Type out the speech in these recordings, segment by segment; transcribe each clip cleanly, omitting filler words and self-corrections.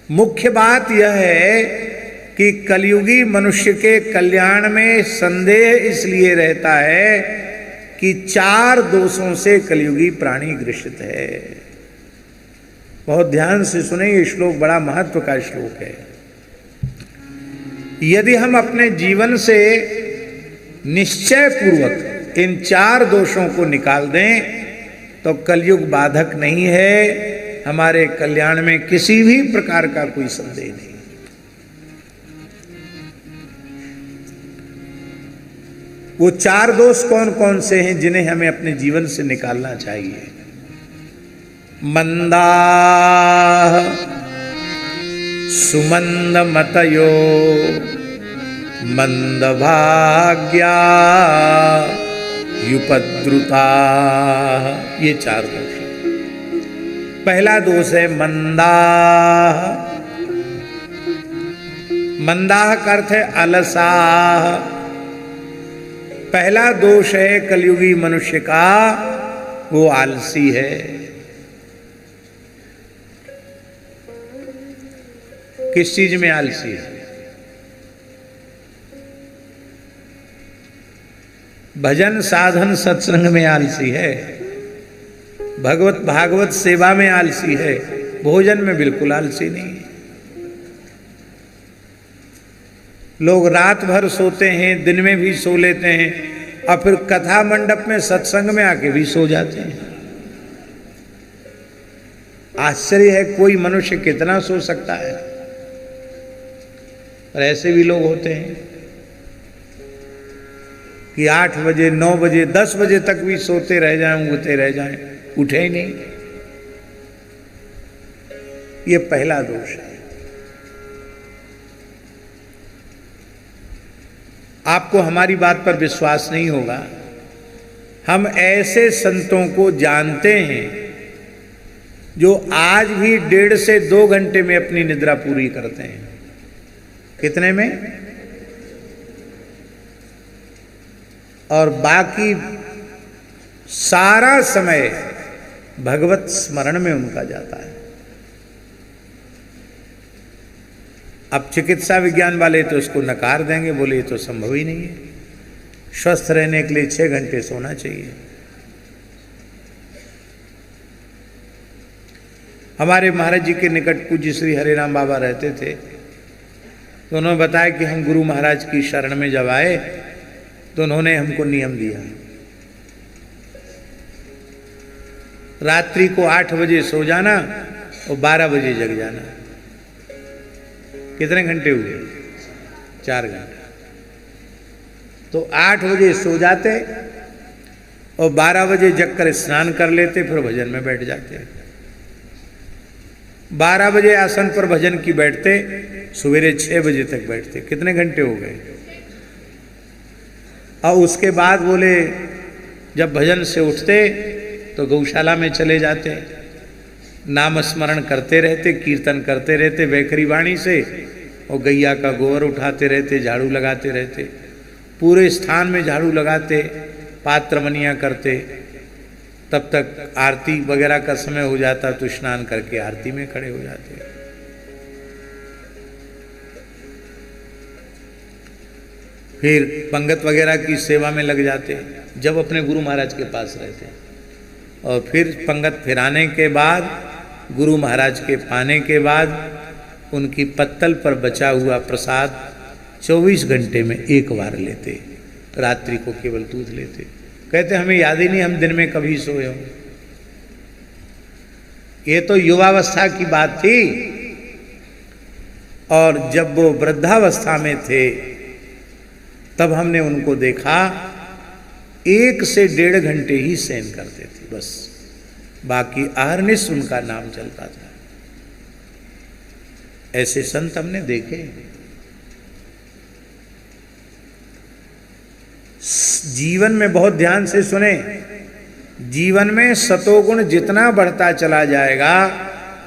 मुख्य बात यह है कि कलयुगी मनुष्य के कल्याण में संदेह इसलिए रहता है कि 4 दोषों से कलयुगी प्राणी ग्रसित है। बहुत ध्यान से सुने, ये श्लोक बड़ा महत्व का श्लोक है। यदि हम अपने जीवन से निश्चय पूर्वक इन 4 दोषों को निकाल दें तो कलयुग बाधक नहीं है, हमारे कल्याण में किसी भी प्रकार का कोई संदेह नहीं। वो 4 दोष कौन कौन से हैं जिन्हें हमें अपने जीवन से निकालना चाहिए? मंदाः सुमंदमतयो मंदभाग्या युपद्रुता, ये 4 दोष। पहला दोष है मंदाः। मंदाः का अर्थ है अलसाः। पहला दोष है कलयुगी मनुष्य का, वो आलसी है। किस चीज में आलसी है? भजन साधन सत्संग में आलसी है, भगवत भागवत सेवा में आलसी है, भोजन में बिल्कुल आलसी नहीं है। लोग रात भर सोते हैं, दिन में भी सो लेते हैं, और फिर कथा मंडप में सत्संग में आके भी सो जाते हैं। आश्चर्य है, कोई मनुष्य कितना सो सकता है। और ऐसे भी लोग होते हैं कि 8 बजे 9 बजे 10 बजे तक भी सोते रह जाएं, उगते रह जाएं, उठे ही नहीं। ये पहला दोष है। आपको हमारी बात पर विश्वास नहीं होगा, हम ऐसे संतों को जानते हैं जो आज भी 1.5 से 2 घंटे में अपनी निद्रा पूरी करते हैं। कितने में? और बाकी सारा समय भगवत स्मरण में उनका जाता है। अब चिकित्सा विज्ञान वाले तो उसको नकार देंगे, बोले ये तो संभव ही नहीं है, स्वस्थ रहने के लिए 6 घंटे सोना चाहिए। हमारे महाराज जी के निकट पूज्य श्री हरिराम बाबा रहते थे, तो उन्होंने बताया कि हम गुरु महाराज की शरण में जब आए तो उन्होंने हमको नियम दिया, रात्रि को 8 बजे सो जाना और 12 बजे जग जाना। कितने घंटे हुए? 4 घंटे। तो 8 बजे सो जाते और 12 बजे जगकर स्नान कर लेते, फिर भजन में बैठ जाते। 12 बजे आसन पर भजन की बैठते, सवेरे 6 बजे तक बैठते। कितने घंटे हो गए? और उसके बाद बोले जब भजन से उठते तो गौशाला में चले जाते, नाम स्मरण करते रहते, कीर्तन करते रहते वैखरी वाणी से, और गैया का गोबर उठाते रहते, झाड़ू लगाते रहते, पूरे स्थान में झाड़ू लगाते, पात्र मनिया करते। तब तक आरती वगैरह का समय हो जाता तो स्नान करके आरती में खड़े हो जाते। फिर पंगत वगैरह की सेवा में लग जाते जब अपने गुरु महाराज के पास रहते, और फिर पंगत फिराने के बाद, गुरु महाराज के पाने के बाद, उनकी पत्तल पर बचा हुआ प्रसाद 24 घंटे में 1 बार लेते। रात्रि को केवल दूध लेते। कहते हमें याद ही नहीं हम दिन में कभी सोए हों। ये तो युवावस्था की बात थी, और जब वो वृद्धावस्था में थे तब हमने उनको देखा 1 से 1.5 घंटे ही शयन करते थे, बस बाकी अहर्निश उनका नाम चलता था। ऐसे संत हमने देखे। जीवन में बहुत ध्यान से सुने, जीवन में सतोगुण जितना बढ़ता चला जाएगा,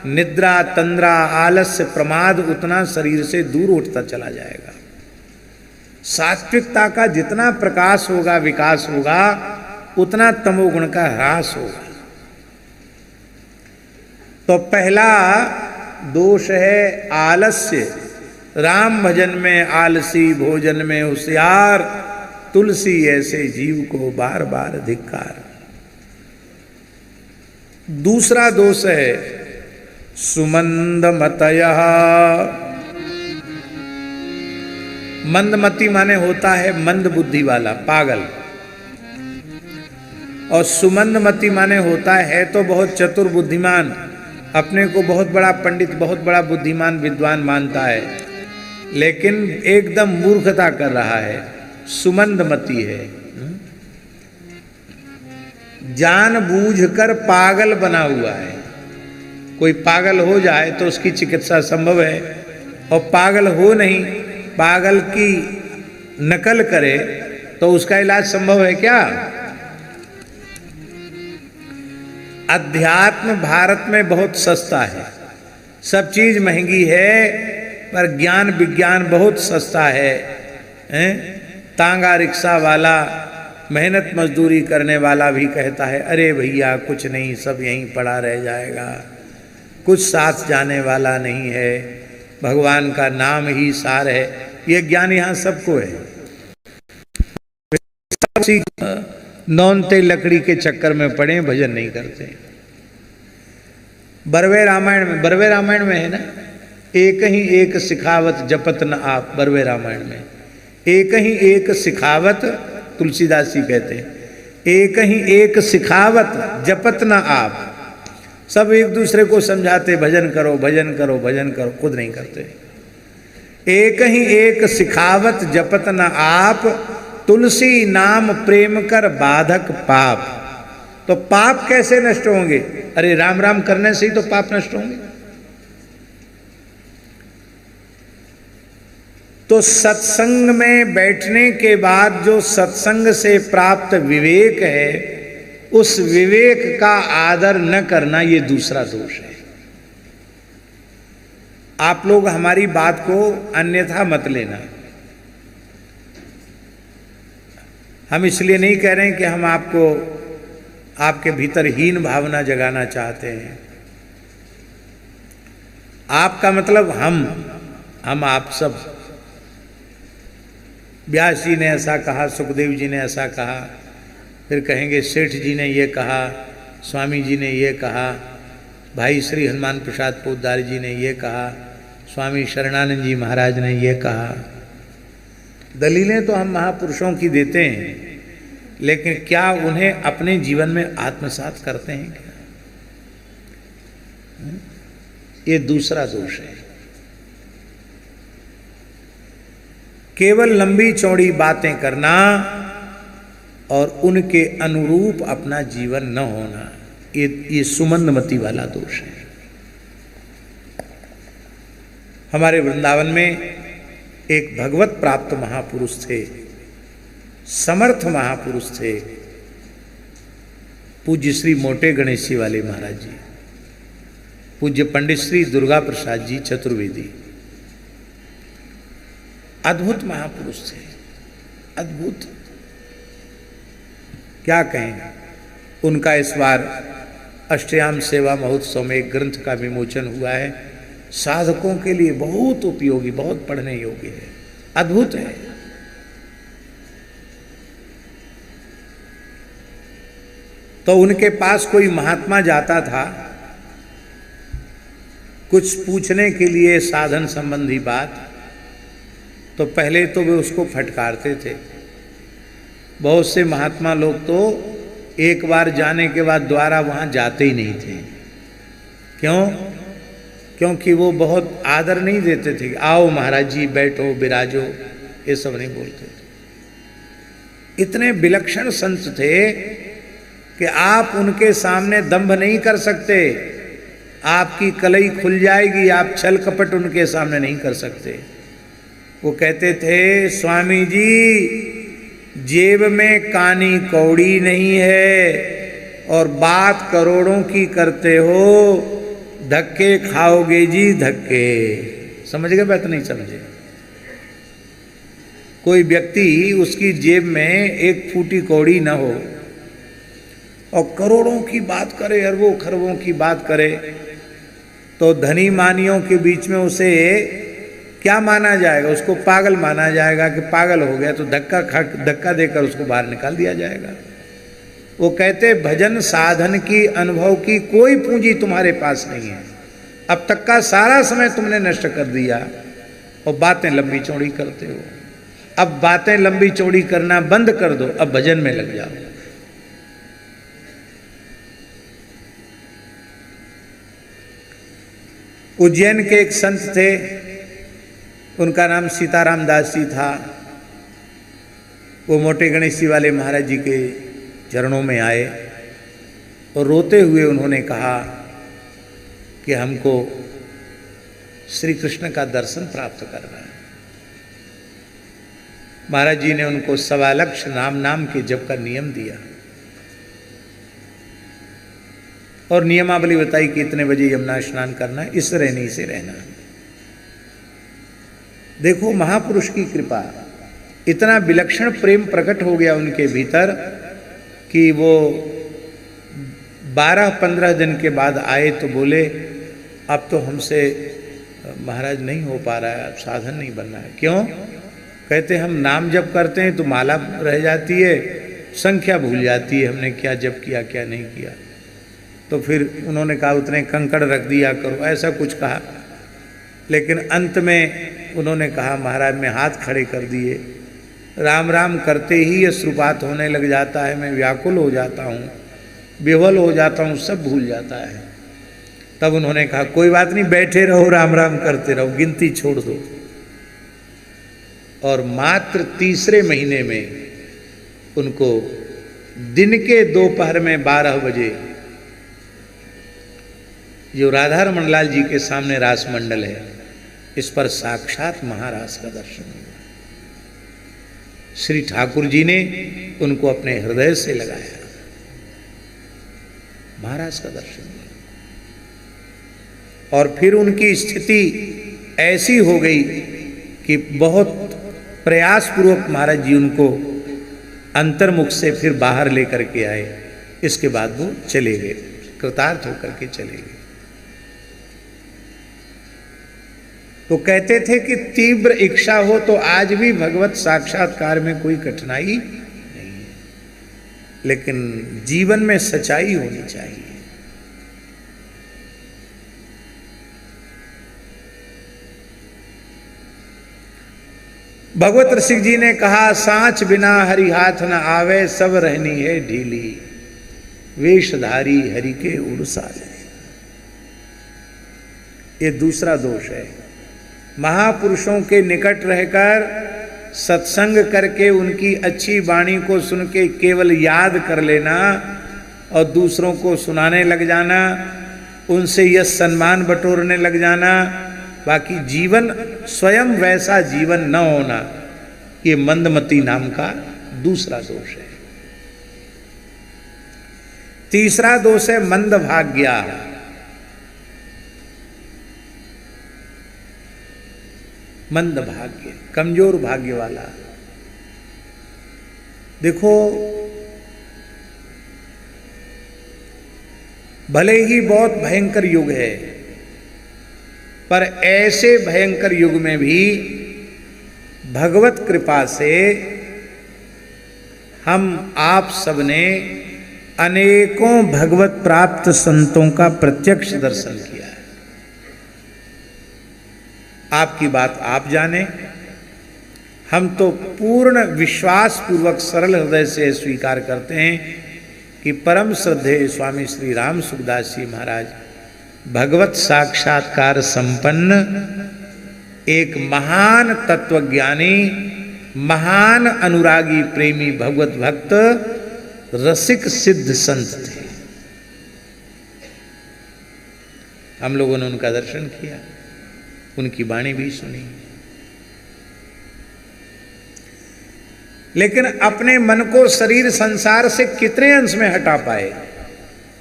निद्रा तंद्रा आलस्य प्रमाद उतना शरीर से दूर उठता चला जाएगा। सात्विकता का जितना प्रकाश होगा, विकास होगा, उतना तमोगुण का ह्रास होगा। तो पहला दोष है आलस्य, राम भजन में आलसी, भोजन में होशियार, तुलसी ऐसे जीव को बार बार धिक्कार। दूसरा दोष है सुमंदमतयः। मंदमती माने होता है मंद बुद्धि वाला, पागल, और सुमंदमती माने होता है तो बहुत चतुर बुद्धिमान, अपने को बहुत बड़ा पंडित, बहुत बड़ा बुद्धिमान विद्वान मानता है, लेकिन एकदम मूर्खता कर रहा है, सुमंदमती है। जानबूझकर पागल बना हुआ है। कोई पागल हो जाए तो उसकी चिकित्सा संभव है, और पागल हो नहीं, पागल की नकल करे तो उसका इलाज संभव है क्या? अध्यात्म भारत में बहुत सस्ता है, सब चीज महंगी है, पर ज्ञान विज्ञान बहुत सस्ता है, हैं? तांगा रिक्शा वाला, मेहनत मजदूरी करने वाला भी कहता है अरे भैया कुछ नहीं, सब यहीं पड़ा रह जाएगा, कुछ साथ जाने वाला नहीं है, भगवान का नाम ही सार है। ये ज्ञान यहाँ सबको है। नौनते लकड़ी के चक्कर में पड़े, भजन नहीं करते। बरवे रामायण में है ना, एक ही एक सिखावत जपत न आप। बरवे रामायण में एक ही एक सिखावत, तुलसीदास जी कहते हैं, एक ही एक सिखावत जपत न आप। सब एक दूसरे को समझाते भजन करो भजन करो भजन करो, खुद नहीं करते। एक ही एक सिखावत जपत न आप, तुलसी नाम प्रेम कर बाधक पाप। तो पाप कैसे नष्ट होंगे? अरे राम राम करने से ही तो पाप नष्ट होंगे। तो सत्संग में बैठने के बाद जो सत्संग से प्राप्त विवेक है, उस विवेक का आदर न करना, ये दूसरा दोष है। आप लोग हमारी बात को अन्यथा मत लेना। हम इसलिए नहीं कह रहे हैं कि हम आपको आपके भीतर हीन भावना जगाना चाहते हैं। आपका मतलब हम आप सब। व्यास जी ने ऐसा कहा, सुखदेव जी ने ऐसा कहा, फिर कहेंगे सेठ जी ने ये कहा, स्वामी जी ने ये कहा, भाई श्री हनुमान प्रसाद पोद्दार जी ने ये कहा, स्वामी शरणानंद जी महाराज ने ये कहा। दलीलें तो हम महापुरुषों की देते हैं, लेकिन क्या उन्हें अपने जीवन में आत्मसात करते हैं क्या? ये दूसरा दोष है। केवल लंबी चौड़ी बातें करना और उनके अनुरूप अपना जीवन न होना, ये सुमंदमती वाला दोष है। हमारे वृंदावन में एक भगवत प्राप्त महापुरुष थे, समर्थ महापुरुष थे, पूज्य श्री मोटे गणेश जी वाले महाराज जी, पूज्य पंडित श्री दुर्गा प्रसाद जी चतुर्वेदी। अद्भुत महापुरुष थे, अद्भुत, क्या कहें। उनका इस बार अष्टयाम सेवा महोत्सव में एक ग्रंथ का विमोचन हुआ है, साधकों के लिए बहुत उपयोगी, बहुत पढ़ने योग्य है, अद्भुत है। तो उनके पास कोई महात्मा जाता था कुछ पूछने के लिए साधन संबंधी बात, तो पहले तो वे उसको फटकारते थे। बहुत से महात्मा लोग तो एक बार जाने के बाद दोबारा वहाँ जाते ही नहीं थे। क्यों? क्योंकि वो बहुत आदर नहीं देते थे। आओ महाराज जी, बैठो, विराजो, ये सब नहीं बोलते थे। इतने विलक्षण संत थे कि आप उनके सामने दंभ नहीं कर सकते, आपकी कलई खुल जाएगी, आप छल कपट उनके सामने नहीं कर सकते। वो कहते थे, स्वामी जी जेब में कानी कौड़ी नहीं है और बात करोड़ों की करते हो, धक्के खाओगे जी धक्के। समझ गए बात? नहीं समझे? कोई व्यक्ति उसकी जेब में एक फूटी कौड़ी न हो और करोड़ों की बात करे, अरबों खरबों की बात करे, तो धनी मानियों के बीच में उसे क्या माना जाएगा? उसको पागल माना जाएगा कि पागल हो गया, तो धक्का देकर उसको बाहर निकाल दिया जाएगा। वो कहते भजन साधन की, अनुभव की कोई पूंजी तुम्हारे पास नहीं है, अब तक का सारा समय तुमने नष्ट कर दिया और बातें लंबी चौड़ी करते हो। अब बातें लंबी चौड़ी करना बंद कर दो, अब भजन में लग जाओ। उज्जैन के एक संत थे, उनका नाम सीताराम दास जी था। वो मोटे गणेश जी वाले महाराज जी के चरणों में आए और रोते हुए उन्होंने कहा कि हमको श्री कृष्ण का दर्शन प्राप्त करना है। महाराज जी ने उनको 1.25 लक्ष नाम के जप का नियम दिया और नियमावली बताई कि इतने बजे यमुना स्नान करना है, इस रहनी से रहना। देखो महापुरुष की कृपा, इतना विलक्षण प्रेम प्रकट हो गया उनके भीतर कि वो 12-15 दिन के बाद आए तो बोले अब तो हमसे महाराज नहीं हो पा रहा है, अब साधन नहीं बनना है। क्यों? कहते हम नाम जप करते हैं तो माला रह जाती है, संख्या भूल जाती है, हमने क्या जप किया क्या नहीं किया। तो फिर उन्होंने कहा उतने कंकड़ रख दिया करो, ऐसा कुछ कहा। लेकिन अंत में उन्होंने कहा महाराज मैं हाथ खड़े कर दिए, राम राम करते ही अश्रुपात होने लग जाता है, मैं व्याकुल हो जाता हूँ, विह्वल हो जाता हूँ, सब भूल जाता है। तब उन्होंने कहा कोई बात नहीं, बैठे रहो, राम राम करते रहो, गिनती छोड़ दो। और मात्र 3रे महीने में उनको दिन के दोपहर में 12 बजे जो राधा रमन लाल जी के सामने रास मंडल है, इस पर साक्षात महाराज का दर्शन हुआ। श्री ठाकुर जी ने उनको अपने हृदय से लगाया, महाराज का दर्शन हुआ। और फिर उनकी स्थिति ऐसी हो गई कि बहुत प्रयास पूर्वक महाराज जी उनको अंतर्मुख से फिर बाहर लेकर के आए। इसके बाद वो चले गए, कृतार्थ होकर के चले गए। तो कहते थे कि तीव्र इच्छा हो तो आज भी भगवत साक्षात्कार में कोई कठिनाई नहीं है, लेकिन जीवन में सच्चाई होनी चाहिए। भगवत ऋषि जी ने कहा सांच बिना हरि हाथ न आवे, सब रहनी है ढीली, वेशधारी हरि के उड़साले। ये दूसरा दोष है। महापुरुषों के निकट रहकर सत्संग करके उनकी अच्छी वाणी को सुन के केवल याद कर लेना और दूसरों को सुनाने लग जाना, उनसे यश सम्मान बटोरने लग जाना, बाकी जीवन स्वयं वैसा जीवन न होना, ये मंदमती नाम का दूसरा दोष है। तीसरा दोष है मंदभाग्या। मंद भाग्य, कमजोर भाग्य वाला। देखो भले ही बहुत भयंकर युग है, पर ऐसे भयंकर युग में भी भगवत कृपा से हम आप सबने अनेकों भगवत प्राप्त संतों का प्रत्यक्ष दर्शन किया है। आपकी बात आप जाने, हम तो पूर्ण विश्वास पूर्वक सरल हृदय से स्वीकार करते हैं कि परम श्रद्धेय स्वामी श्री राम सुखदास जी महाराज भगवत साक्षात्कार संपन्न एक महान तत्वज्ञानी, महान अनुरागी, प्रेमी, भगवत भक्त, रसिक सिद्ध संत थे। हम लोगों ने उनका दर्शन किया, उनकी वाणी भी सुनी, लेकिन अपने मन को शरीर संसार से कितने अंश में हटा पाए,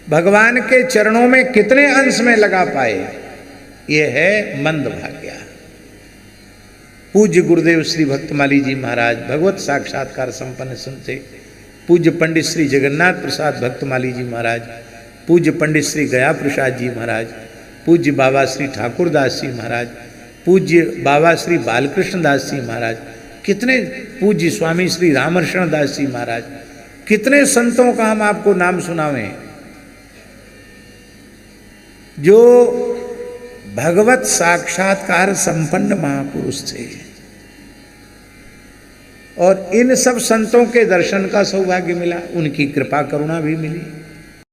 भगवान के चरणों में कितने अंश में लगा पाए, ये है मंद भाग्य। पूज्य गुरुदेव श्री भक्तमाली जी महाराज भगवत साक्षात्कार संपन्न संते, पूज्य पंडित श्री जगन्नाथ प्रसाद भक्तमाली जी महाराज, पूज्य पंडित श्री गया प्रसाद जी महाराज, पूज्य बाबा श्री ठाकुरदास जी महाराज, पूज्य बाबा श्री बालकृष्ण दास जी महाराज, कितने पूज्य स्वामी श्री रामर्षण दास जी महाराज, कितने संतों का हम आपको नाम सुनावें जो भगवत साक्षात्कार संपन्न महापुरुष थे। और इन सब संतों के दर्शन का सौभाग्य मिला, उनकी कृपा करुणा भी मिली।